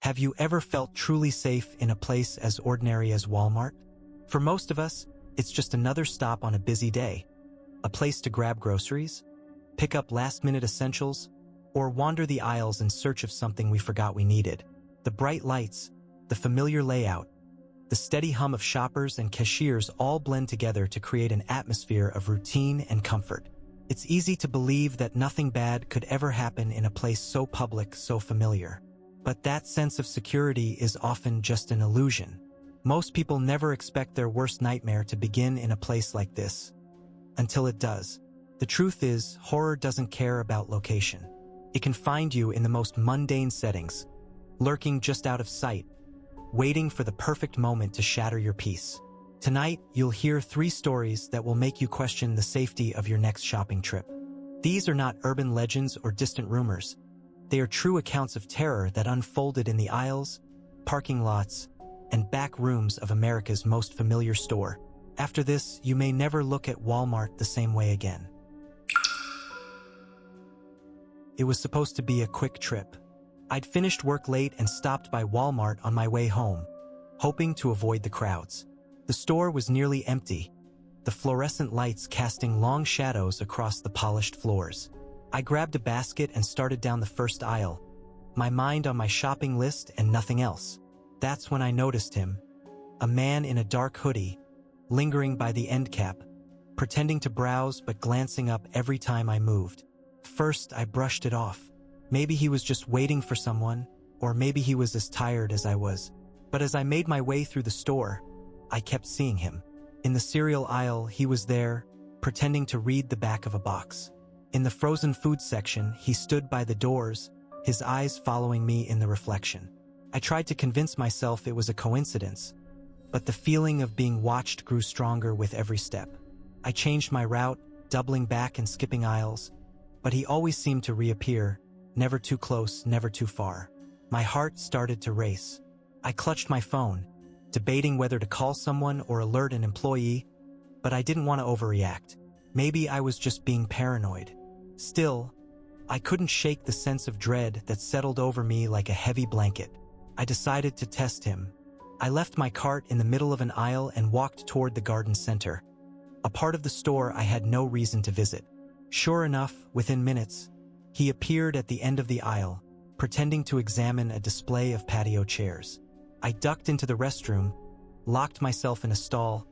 Have you ever felt truly safe in a place as ordinary as Walmart? For most of us, it's just another stop on a busy day. A place to grab groceries, pick up last-minute essentials, or wander the aisles in search of something we forgot we needed. The bright lights, the familiar layout, the steady hum of shoppers and cashiers all blend together to create an atmosphere of routine and comfort. It's easy to believe that nothing bad could ever happen in a place so public, so familiar. But that sense of security is often just an illusion. Most people never expect their worst nightmare to begin in a place like this, until it does. The truth is, horror doesn't care about location. It can find you in the most mundane settings, lurking just out of sight, waiting for the perfect moment to shatter your peace. Tonight, you'll hear 3 stories that will make you question the safety of your next shopping trip. These are not urban legends or distant rumors. They are true accounts of terror that unfolded in the aisles, parking lots, and back rooms of America's most familiar store. After this, you may never look at Walmart the same way again. It was supposed to be a quick trip. I'd finished work late and stopped by Walmart on my way home, hoping to avoid the crowds. The store was nearly empty, the fluorescent lights casting long shadows across the polished floors. I grabbed a basket and started down the first aisle, my mind on my shopping list and nothing else. That's when I noticed him, a man in a dark hoodie, lingering by the end cap, pretending to browse but glancing up every time I moved. First, I brushed it off. Maybe he was just waiting for someone, or maybe he was as tired as I was. But as I made my way through the store, I kept seeing him. In the cereal aisle, he was there, pretending to read the back of a box. In the frozen food section, he stood by the doors, his eyes following me in the reflection. I tried to convince myself it was a coincidence, but the feeling of being watched grew stronger with every step. I changed my route, doubling back and skipping aisles, but he always seemed to reappear, never too close, never too far. My heart started to race. I clutched my phone, debating whether to call someone or alert an employee, but I didn't want to overreact. Maybe I was just being paranoid. Still, I couldn't shake the sense of dread that settled over me like a heavy blanket. I decided to test him. I left my cart in the middle of an aisle and walked toward the garden center, a part of the store I had no reason to visit. Sure enough, within minutes, he appeared at the end of the aisle, pretending to examine a display of patio chairs. I ducked into the restroom, locked myself in a stall,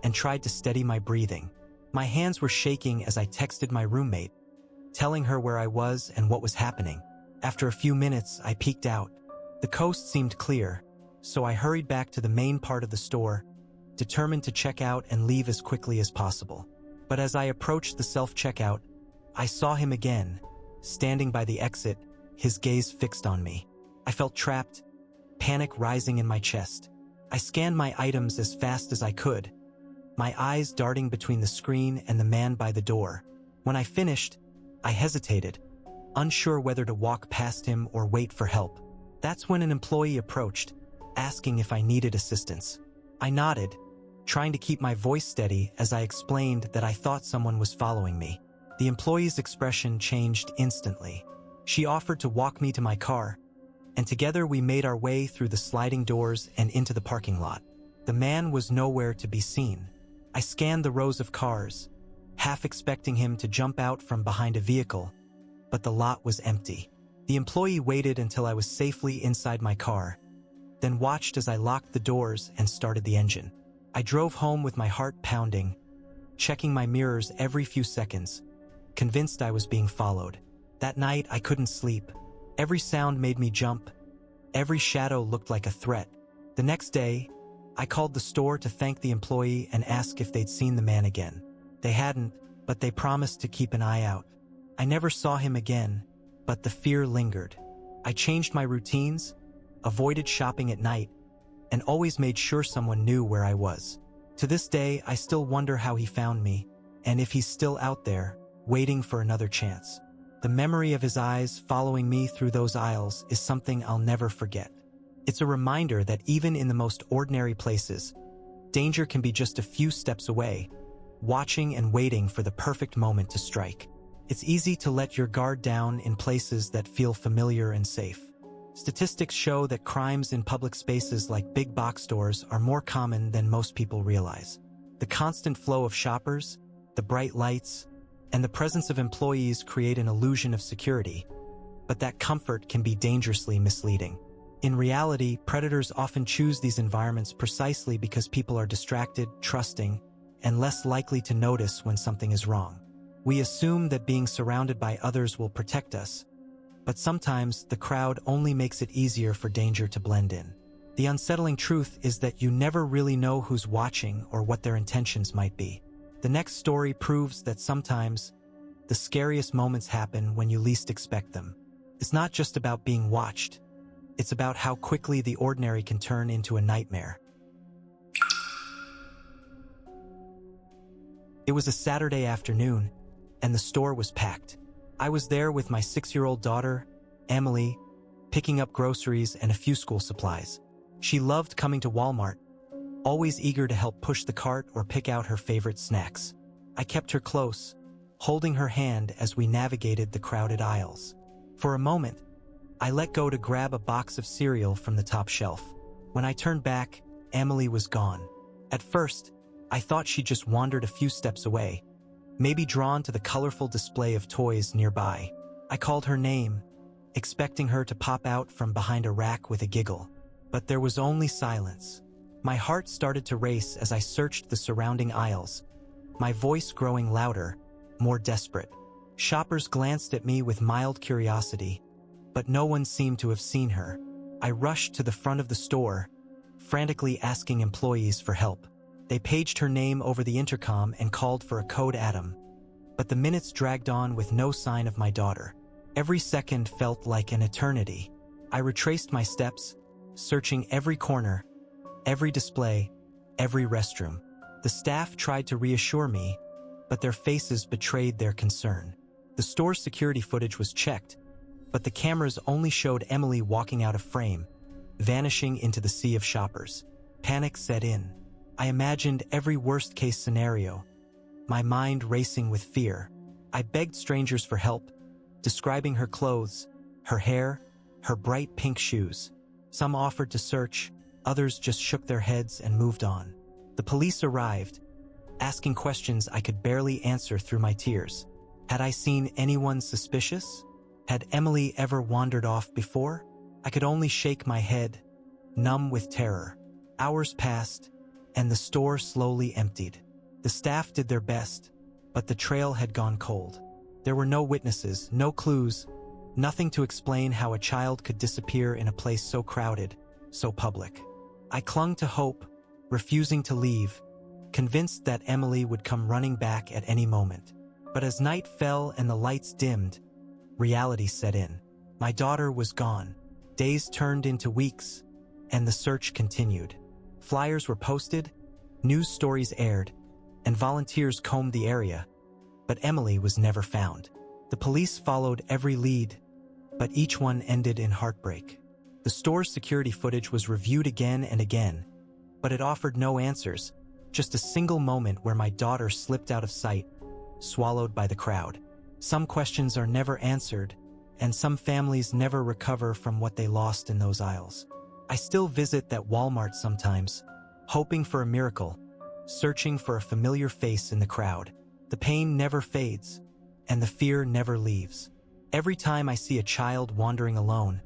and tried to steady my breathing. My hands were shaking as I texted my roommate, telling her where I was and what was happening. After a few minutes, I peeked out. The coast seemed clear, so I hurried back to the main part of the store, determined to check out and leave as quickly as possible. But as I approached the self-checkout, I saw him again, standing by the exit, his gaze fixed on me. I felt trapped, panic rising in my chest. I scanned my items as fast as I could, my eyes darting between the screen and the man by the door. When I finished, I hesitated, unsure whether to walk past him or wait for help. That's when an employee approached, asking if I needed assistance. I nodded, trying to keep my voice steady as I explained that I thought someone was following me. The employee's expression changed instantly. She offered to walk me to my car, and together we made our way through the sliding doors and into the parking lot. The man was nowhere to be seen. I scanned the rows of cars, half expecting him to jump out from behind a vehicle, but the lot was empty. The employee waited until I was safely inside my car, then watched as I locked the doors and started the engine. I drove home with my heart pounding, checking my mirrors every few seconds, convinced I was being followed. That night, I couldn't sleep. Every sound made me jump. Every shadow looked like a threat. The next day, I called the store to thank the employee and ask if they'd seen the man again. They hadn't, but they promised to keep an eye out. I never saw him again, but the fear lingered. I changed my routines, avoided shopping at night, and always made sure someone knew where I was. To this day, I still wonder how he found me, and if he's still out there, waiting for another chance. The memory of his eyes following me through those aisles is something I'll never forget. It's a reminder that even in the most ordinary places, danger can be just a few steps away, watching and waiting for the perfect moment to strike. It's easy to let your guard down in places that feel familiar and safe. Statistics show that crimes in public spaces like big box stores are more common than most people realize. The constant flow of shoppers, the bright lights, and the presence of employees create an illusion of security, but that comfort can be dangerously misleading. In reality, predators often choose these environments precisely because people are distracted, trusting, and less likely to notice when something is wrong. We assume that being surrounded by others will protect us, but sometimes the crowd only makes it easier for danger to blend in. The unsettling truth is that you never really know who's watching or what their intentions might be. The next story proves that sometimes the scariest moments happen when you least expect them. It's not just about being watched. It's about how quickly the ordinary can turn into a nightmare. It was a Saturday afternoon, and the store was packed. I was there with my 6-year-old daughter, Emily, picking up groceries and a few school supplies. She loved coming to Walmart, always eager to help push the cart or pick out her favorite snacks. I kept her close, holding her hand as we navigated the crowded aisles. For a moment, I let go to grab a box of cereal from the top shelf. When I turned back, Emily was gone. At first, I thought she just wandered a few steps away, maybe drawn to the colorful display of toys nearby. I called her name, expecting her to pop out from behind a rack with a giggle. But there was only silence. My heart started to race as I searched the surrounding aisles, my voice growing louder, more desperate. Shoppers glanced at me with mild curiosity, but no one seemed to have seen her. I rushed to the front of the store, frantically asking employees for help. They paged her name over the intercom and called for a code Adam. But the minutes dragged on with no sign of my daughter. Every second felt like an eternity. I retraced my steps, searching every corner, every display, every restroom. The staff tried to reassure me, but their faces betrayed their concern. The store's security footage was checked, but the cameras only showed Emily walking out of frame, vanishing into the sea of shoppers. Panic set in. I imagined every worst-case scenario, my mind racing with fear. I begged strangers for help, describing her clothes, her hair, her bright pink shoes. Some offered to search, others just shook their heads and moved on. The police arrived, asking questions I could barely answer through my tears. Had I seen anyone suspicious? Had Emily ever wandered off before? I could only shake my head, numb with terror. Hours passed, and the store slowly emptied. The staff did their best, but the trail had gone cold. There were no witnesses, no clues, nothing to explain how a child could disappear in a place so crowded, so public. I clung to hope, refusing to leave, convinced that Emily would come running back at any moment. But as night fell and the lights dimmed, reality set in. My daughter was gone. Days turned into weeks, and the search continued. Flyers were posted, news stories aired, and volunteers combed the area, but Emily was never found. The police followed every lead, but each one ended in heartbreak. The store's security footage was reviewed again and again, but it offered no answers, just a single moment where my daughter slipped out of sight, swallowed by the crowd. Some questions are never answered, and some families never recover from what they lost in those aisles. I still visit that Walmart sometimes, hoping for a miracle, searching for a familiar face in the crowd. The pain never fades, and the fear never leaves. Every time I see a child wandering alone,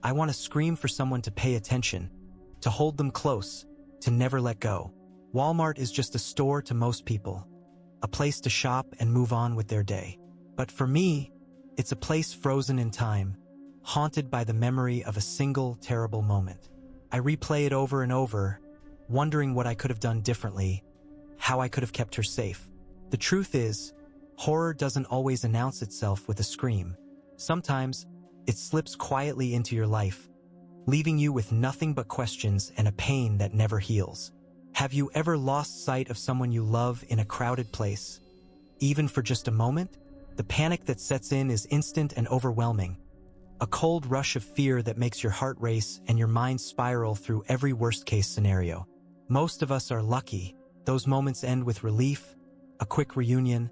I want to scream for someone to pay attention, to hold them close, to never let go. Walmart is just a store to most people, a place to shop and move on with their day. But for me, it's a place frozen in time, haunted by the memory of a single terrible moment. I replay it over and over, wondering what I could have done differently, how I could have kept her safe. The truth is, horror doesn't always announce itself with a scream. Sometimes, it slips quietly into your life, leaving you with nothing but questions and a pain that never heals. Have you ever lost sight of someone you love in a crowded place? Even for just a moment? The panic that sets in is instant and overwhelming. A cold rush of fear that makes your heart race and your mind spiral through every worst-case scenario. Most of us are lucky. Those moments end with relief, a quick reunion,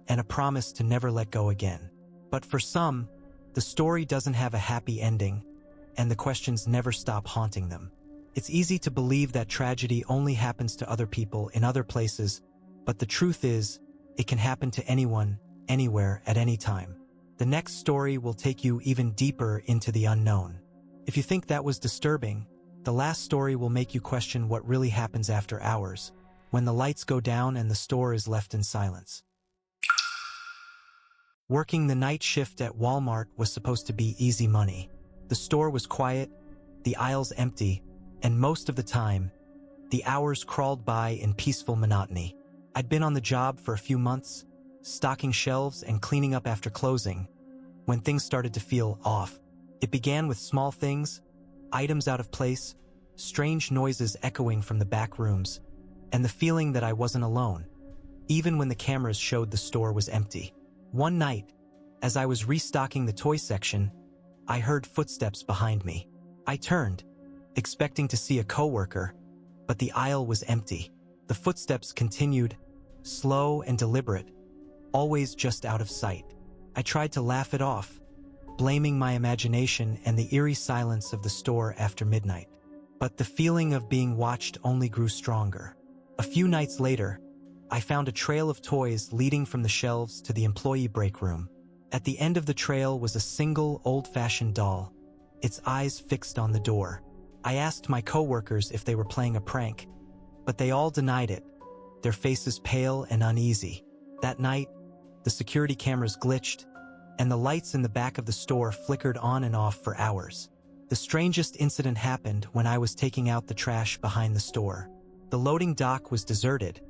and a promise to never let go again. But for some, the story doesn't have a happy ending. and the questions never stop haunting them. It's easy to believe that tragedy only happens to other people in other places, but the truth is, it can happen to anyone, anywhere, at any time. The next story will take you even deeper into the unknown. If you think that was disturbing, the last story will make you question what really happens after hours, when the lights go down and the store is left in silence. Working the night shift at Walmart was supposed to be easy money. The store was quiet, the aisles empty, and most of the time, the hours crawled by in peaceful monotony. I'd been on the job for a few months, stocking shelves and cleaning up after closing, when things started to feel off. It began with small things, items out of place, strange noises echoing from the back rooms, and the feeling that I wasn't alone, even when the cameras showed the store was empty. One night, as I was restocking the toy section, I heard footsteps behind me. I turned, expecting to see a coworker, but the aisle was empty. The footsteps continued, slow and deliberate, always just out of sight. I tried to laugh it off, blaming my imagination and the eerie silence of the store after midnight. But the feeling of being watched only grew stronger. A few nights later, I found a trail of toys leading from the shelves to the employee break room. At the end of the trail was a single old-fashioned doll, its eyes fixed on the door. I asked my coworkers if they were playing a prank, but they all denied it, their faces pale and uneasy. That night, the security cameras glitched, and the lights in the back of the store flickered on and off for hours. The strangest incident happened when I was taking out the trash behind the store. The loading dock was deserted,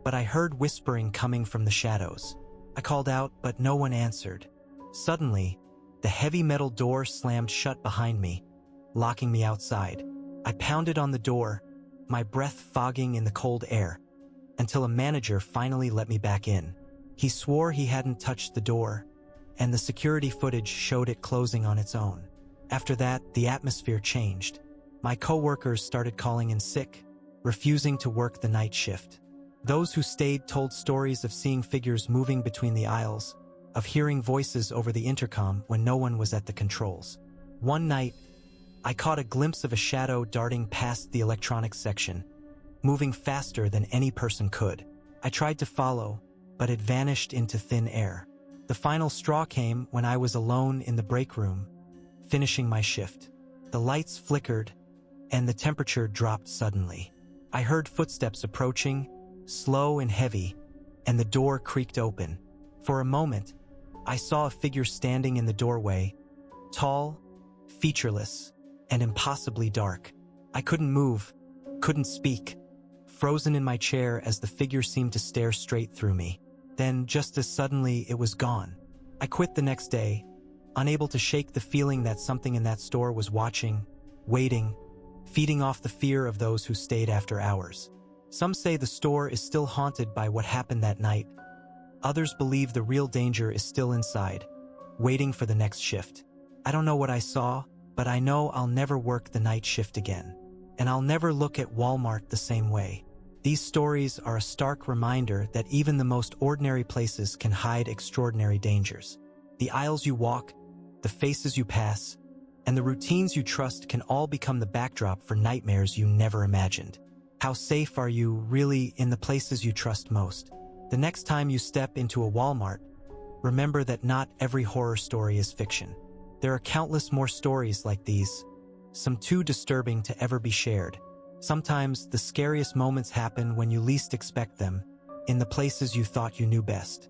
but I heard whispering coming from the shadows. I called out, but no one answered. Suddenly, the heavy metal door slammed shut behind me, locking me outside. I pounded on the door, my breath fogging in the cold air, until a manager finally let me back in. He swore he hadn't touched the door, and the security footage showed it closing on its own. After that, the atmosphere changed. My coworkers started calling in sick, refusing to work the night shift. Those who stayed told stories of seeing figures moving between the aisles, of hearing voices over the intercom when no one was at the controls. One night, I caught a glimpse of a shadow darting past the electronics section, moving faster than any person could. I tried to follow, but it vanished into thin air. The final straw came when I was alone in the break room, finishing my shift. The lights flickered, and the temperature dropped suddenly. I heard footsteps approaching, slow and heavy, and the door creaked open. For a moment, I saw a figure standing in the doorway, tall, featureless, and impossibly dark. I couldn't move, couldn't speak, frozen in my chair as the figure seemed to stare straight through me. Then, just as suddenly, it was gone. I quit the next day, unable to shake the feeling that something in that store was watching, waiting, feeding off the fear of those who stayed after hours. Some say the store is still haunted by what happened that night. Others believe the real danger is still inside, waiting for the next shift. I don't know what I saw, but I know I'll never work the night shift again. And I'll never look at Walmart the same way. These stories are a stark reminder that even the most ordinary places can hide extraordinary dangers. The aisles you walk, the faces you pass, and the routines you trust can all become the backdrop for nightmares you never imagined. How safe are you really in the places you trust most? The next time you step into a Walmart, remember that not every horror story is fiction. There are countless more stories like these, some too disturbing to ever be shared. Sometimes the scariest moments happen when you least expect them, in the places you thought you knew best.